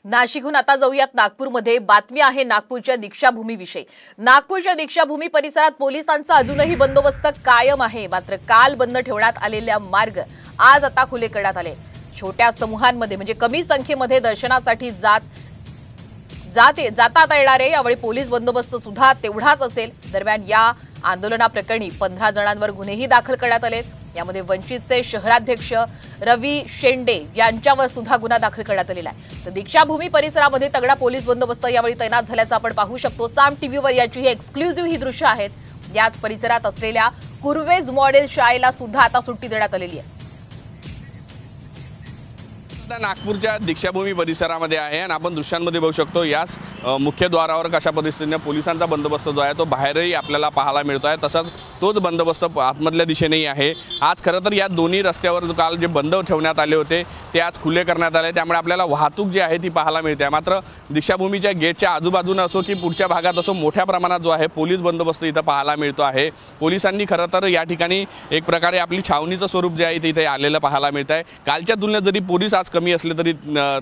नाशिकहून आता जाऊयात नागपूरमध्ये। बातमी आहे नागपूरच्या दीक्षाभूमीविषयी। नागपूरच्या दीक्षाभूमी परिसरात पोलिसांचा अजूनही बंदोबस्त कायम आहे। मात्र काल बंद ठेवण्यात आलेल्या मार्ग आज आता खुले करण्यात आले। छोट्या समूहांमध्ये म्हणजे कमी संख्येमध्ये दर्शनासाठी जाता येणारे यावेळी पोलीस बंदोबस्त सुद्धा तेवढाच असेल। दरम्यान या आंदोलनाप्रकरणी 15 जणांवर गुन्हेही दाखल करण्यात आले। यामध्ये वंचितचे शहराध्यक्ष रवी शेंडे यांच्यावर सुद्धा गुन्हा दाखल करण्यात आलेला आहे। तर दीक्षाभूमी परिसरामध्ये तगडा पोलीस बंदोबस्त यावेळी तैनात झाल्याचं आपण पाहू शकतो। साम टीव्हीवर याची ही एक्सक्लुझिव्ह ही दृश्य आहेत। याच परिसरात असलेल्या कुर्वेज मॉडेल शाळेला सुद्धा आता सुट्टी देण्यात आलेली आहे। नागपूरच्या दीक्षाभूमी परिसरामध्ये आहे आणि आपण दृश्यांमध्ये बघू शकतो याच मुख्य द्वारावर कशा पद्धतीने पोलिसांचा बंदोबस्त जो आहे तो बाहेरही आपल्याला पाहायला मिळतो आहे। तसंच तोच बंदोबस्त आतमधल्या दिशेनेही आहे। आज खरं तर या दोन्ही रस्त्यावर काल जे बंद ठेवण्यात आले होते ते आज खुले करण्यात आले, त्यामुळे आपल्याला वाहतूक जी आहे ती पाहायला मिळते। मात्र दीक्षाभूमीच्या गेटच्या आजूबाजूने असो की पुढच्या भागात असो मोठ्या प्रमाणात जो आहे पोलीस बंदोबस्त इथं पाहायला मिळतो आहे। पोलिसांनी खरं तर या ठिकाणी एक प्रकारे आपली छावणीचं स्वरूप जे आहे ते इथे आलेलं पाहायला मिळत आहे। कालच्या तुलनेत जरी पोलीस आज कमी असले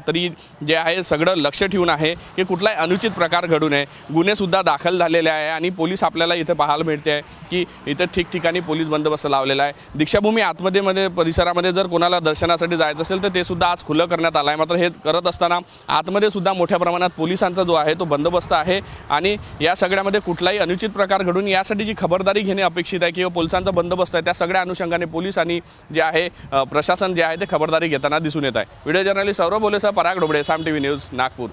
तरी जे आहे सगळं लक्ष ठेवून आहे की कुठलाही अनुचित प्रकार घडू नये। गुन्हे सुद्धा दाखल झालेले आहे आणि पोलीस आपल्याला इथे पाहायला मिळते आहे की इथे ठिकठिकाणी पोलीस बंदोबस्त लावलेला आहे। दीक्षाभूमी आतमध्ये परिसरामध्ये जर कोणाला दर्शनासाठी जायचं असेल तर ते सुद्धा आज खुलं करण्यात आलं आहे। मात्र हे करत असताना आतमध्ये सुद्धा मोठ्या प्रमाणात पोलिसांचा जो आहे तो बंदोबस्त आहे आणि या सगळ्यामध्ये कुठलाही अनुचित प्रकार घडून यासाठी जी खबरदारी घेणे अपेक्षित आहे किंवा पोलिसांचा बंदोबस्त आहे त्या सगळ्या अनुषंगाने पोलीस आणि जे आहे प्रशासन जे आहे ते खबरदारी घेताना दिसून येत आहे। व्हिडिओ जर्नलिस्ट सौरभ बोलेसह पराग डोबळे, साम टीव्ही न्यूज, नागपूर।